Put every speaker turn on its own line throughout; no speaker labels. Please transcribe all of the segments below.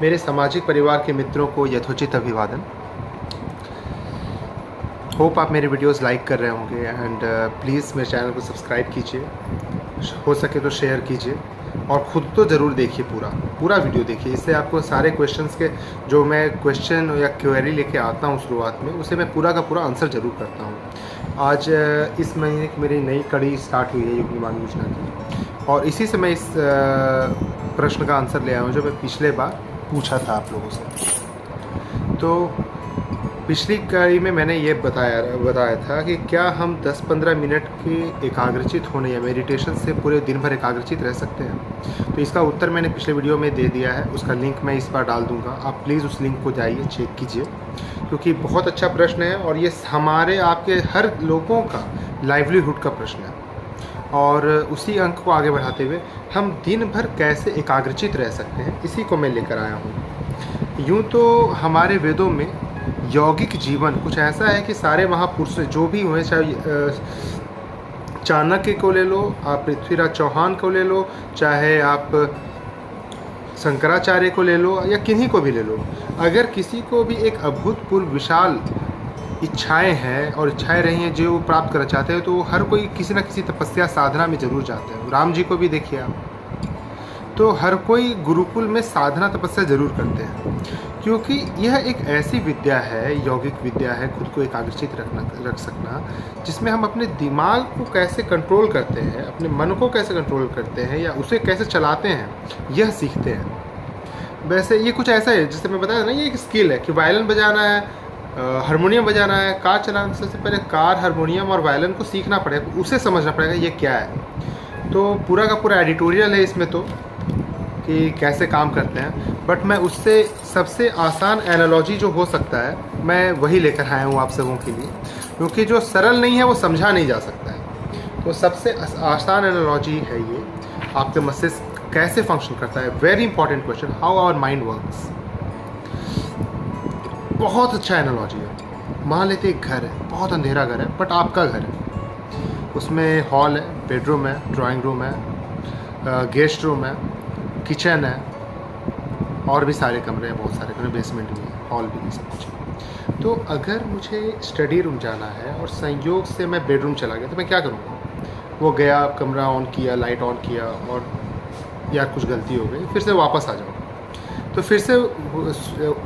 मेरे सामाजिक परिवार के मित्रों को यथोचित अभिवादन। होप आप मेरे वीडियोस लाइक कर रहे होंगे एंड प्लीज़ मेरे चैनल को सब्सक्राइब कीजिए, हो सके तो शेयर कीजिए और ख़ुद तो ज़रूर देखिए, पूरा वीडियो देखिए। इससे आपको सारे क्वेश्चंस के जो मैं क्वेश्चन या क्वेरी लेके आता हूँ शुरुआत में, उसे मैं पूरा का पूरा आंसर ज़रूर करता हूँ। आज इस महीने की मेरी नई कड़ी स्टार्ट हुई है युग निर्माण योजना की, और इसी से मैं इस प्रश्न का आंसर ले आया हूँ जो मैं पिछले बार पूछा था आप लोगों से। तो पिछली कड़ी में मैंने ये बताया था कि क्या हम 10-15 मिनट के एकाग्रचित होने या मेडिटेशन से पूरे दिन भर एकाग्रचित रह सकते हैं। तो इसका उत्तर मैंने पिछले वीडियो में दे दिया है, उसका लिंक मैं इस बार डाल दूंगा। आप प्लीज़ उस लिंक को जाइए, चेक कीजिए, क्योंकि बहुत अच्छा प्रश्न है और ये हमारे आपके हर लोगों का लाइवलीहुड का प्रश्न है। और उसी अंक को आगे बढ़ाते हुए हम दिन भर कैसे एकाग्रचित रह सकते हैं, इसी को मैं लेकर आया हूँ। यूँ तो हमारे वेदों में यौगिक जीवन कुछ ऐसा है कि सारे महापुरुष जो भी हुए, चाहे चाणक्य को ले लो, आप पृथ्वीराज चौहान को ले लो, चाहे आप शंकराचार्य को ले लो या किन्हीं को भी ले लो, अगर किसी को भी एक अभूतपूर्व विशाल इच्छाएं हैं और इच्छाएं रही हैं जो वो प्राप्त करना चाहते हैं, तो हर कोई किसी न किसी तपस्या साधना में ज़रूर जाते हैं। राम जी को भी देखिए आप, तो हर कोई गुरुकुल में साधना तपस्या ज़रूर करते हैं, क्योंकि यह एक ऐसी विद्या है, यौगिक विद्या है, खुद को एकाग्रचित रख सकना, जिसमें हम अपने दिमाग को कैसे कंट्रोल करते हैं, अपने मन को कैसे कंट्रोल करते हैं या उसे कैसे चलाते हैं, यह सीखते हैं। वैसे ये कुछ ऐसा है, जैसे मैं बताया ना, ये एक स्किल है कि वायलिन बजाना है, हारमोनियम बजाना है, कार चलाना, सबसे पहले कार, हारमोनियम और वायलिन को सीखना पड़ेगा, उसे समझना पड़ेगा ये क्या है। तो पूरा का पूरा एडिटोरियल है इसमें तो कि कैसे काम करते हैं, बट मैं उससे सबसे आसान एनालॉजी जो हो सकता है मैं वही लेकर आया हूँ आप सबों के लिए, क्योंकि जो सरल नहीं है वो समझा नहीं जा सकता है। तो सबसे आसान एनालॉजी है ये, आपके मस्तिष्क कैसे फंक्शन करता है। Very important question, how our mind works. बहुत अच्छा एनालॉजी है। मान लेते एक घर है, बहुत अंधेरा घर है, बट आपका घर है, उसमें हॉल है, बेडरूम है, ड्राइंग रूम है, गेस्ट रूम है, किचन है और भी सारे कमरे हैं, बहुत सारे कमरे, बेसमेंट भी है, हॉल भी है, सब कुछ। तो अगर मुझे स्टडी रूम जाना है और संयोग से मैं बेडरूम चला गया, तो मैं क्या करूँगा? वो गया, कमरा ऑन किया, लाइट ऑन किया और यार कुछ गलती हो गई, फिर से वापस आ जाओ, तो फिर से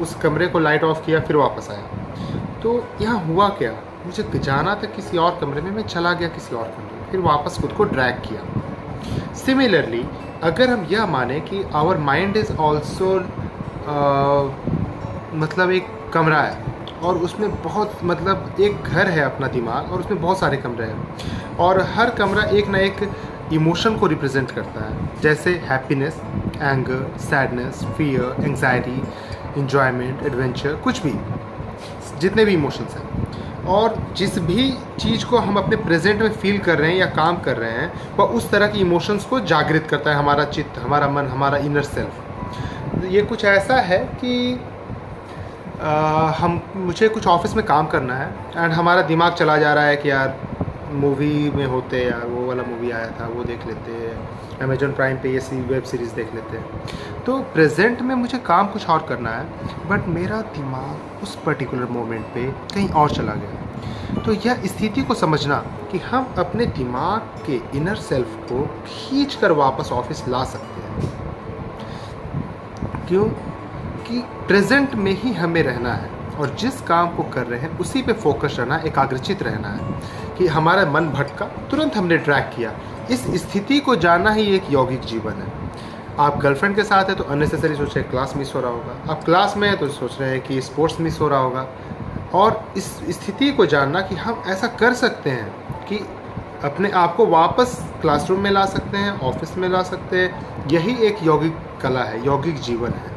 उस कमरे को लाइट ऑफ किया, फिर वापस आया। तो यहाँ हुआ क्या? मुझे जाना था किसी और कमरे में, मैं चला गया किसी और कमरे में, फिर वापस खुद को ड्रैग किया। सिमिलरली अगर हम यह माने कि आवर माइंड इज़ ऑल्सो मतलब एक कमरा है और उसमें बहुत, मतलब एक घर है अपना दिमाग और उसमें बहुत सारे कमरे हैं, और हर कमरा एक ना एक इमोशन को रिप्रेजेंट करता है, जैसे happiness, anger, sadness, fear, anxiety, enjoyment, adventure, कुछ भी, जितने भी इमोशंस हैं। और जिस भी चीज़ को हम अपने प्रेजेंट में फील कर रहे हैं या काम कर रहे हैं, वह उस तरह की इमोशंस को जागृत करता है, हमारा चित्त, हमारा मन, हमारा इनर सेल्फ। ये कुछ ऐसा है कि मुझे कुछ ऑफिस में काम करना है एंड हमारा दिमाग चला जा रहा है कि यार मूवी में होते, यार वो वाला मूवी आया था, वो देख लेते हैं, अमेजॉन प्राइम पे ये वेब सीरीज़ देख लेते हैं। तो प्रेजेंट में मुझे काम कुछ और करना है, बट मेरा दिमाग उस पर्टिकुलर मोमेंट पे कहीं और चला गया। तो यह स्थिति को समझना कि हम अपने दिमाग के इनर सेल्फ को खींच कर वापस ऑफिस ला सकते हैं। क्यों? कि प्रेजेंट में ही हमें रहना है और जिस काम को कर रहे हैं उसी पे फोकस रहना है, एकाग्रचित रहना है। कि हमारा मन भटका, तुरंत हमने ट्रैक किया, इस स्थिति को जानना ही एक यौगिक जीवन है। आप गर्लफ्रेंड के साथ है तो अननेसेसरी सोच रहे हैं क्लास मिस हो रहा होगा, आप क्लास में है तो सोच रहे हैं कि स्पोर्ट्स मिस हो रहा होगा। और इस स्थिति को जानना कि हम ऐसा कर सकते हैं कि अपने आप को वापस क्लासरूम में ला सकते हैं, ऑफिस में ला सकते हैं, यही एक यौगिक कला है, यौगिक जीवन है।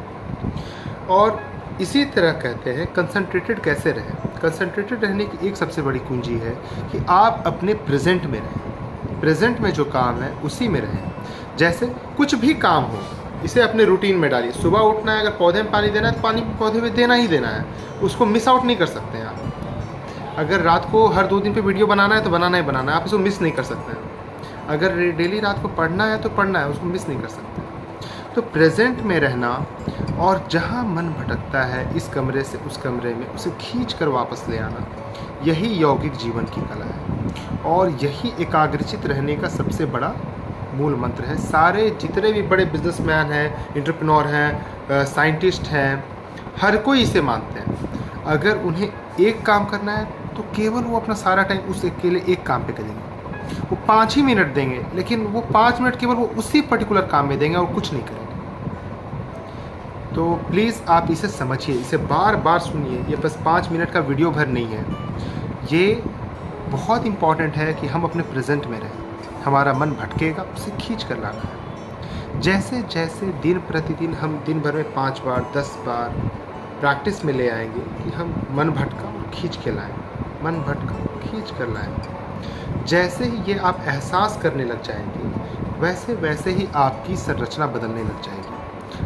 और इसी तरह कहते हैं कंसंट्रेटेड कैसे रहें। कंसंट्रेटेड रहने की एक सबसे बड़ी कुंजी है कि आप अपने प्रेजेंट में रहें, प्रेजेंट में जो काम है उसी में रहें। जैसे कुछ भी काम हो, इसे अपने रूटीन में डालिए। सुबह उठना है, अगर पौधे में पानी देना है तो पानी पौधे में देना ही देना है, उसको मिस आउट नहीं कर सकते हैं आप। अगर रात को हर 2 दिन पे वीडियो बनाना है तो बनाना ही बनाना है, आप इसको मिस नहीं कर सकते हैं। अगर डेली रात को पढ़ना है तो पढ़ना है, उसको मिस नहीं कर सकते। तो प्रेजेंट में रहना और जहाँ मन भटकता है इस कमरे से उस कमरे में उसे खींच कर वापस ले आना, यही यौगिक जीवन की कला है और यही एकाग्रचित रहने का सबसे बड़ा मूल मंत्र है। सारे जितने भी बड़े बिजनेसमैन हैं, एंटरप्रेन्योर हैं, साइंटिस्ट हैं, हर कोई इसे मानते हैं। अगर उन्हें एक काम करना है तो केवल वो अपना सारा टाइम उस अकेले एक काम पे करेंगे। वो 5 ही मिनट देंगे, लेकिन वो 5 मिनट केवल वो उसी पर्टिकुलर काम में देंगे और कुछ नहीं करेंगे। तो प्लीज़ आप इसे समझिए, इसे बार बार सुनिए। ये बस 5 मिनट का वीडियो भर नहीं है, ये बहुत इम्पॉर्टेंट है कि हम अपने प्रेजेंट में रहें। हमारा मन भटकेगा, उसे खींच कर लाना है। जैसे जैसे दिन प्रतिदिन हम दिन भर में 5 बार 10 बार प्रैक्टिस में ले आएंगे कि हम मन भटका खींच के लाएं, मन भटका खींच कर लाएं। जैसे ही ये आप एहसास करने लग जाएंगे, वैसे वैसे ही आपकी संरचना बदलने लग जाएगी।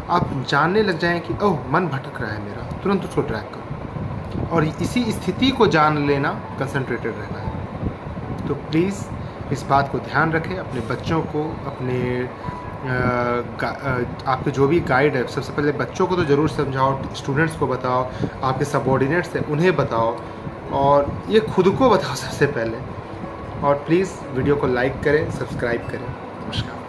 आप जानने लग जाएं कि ओह मन भटक रहा है मेरा, तुरंत उसको ट्रैक करो और इसी स्थिति को जान लेना कंसंट्रेटेड रहना है। तो प्लीज़ इस बात को ध्यान रखें। अपने बच्चों को, अपने आपके जो भी गाइड है, सबसे पहले बच्चों को तो ज़रूर समझाओ, स्टूडेंट्स को बताओ, आपके सबऑर्डिनेट्स हैं उन्हें बताओ और ये खुद को बताओ सबसे पहले। और प्लीज़ वीडियो को लाइक करें, सब्सक्राइब करें। नमस्कार।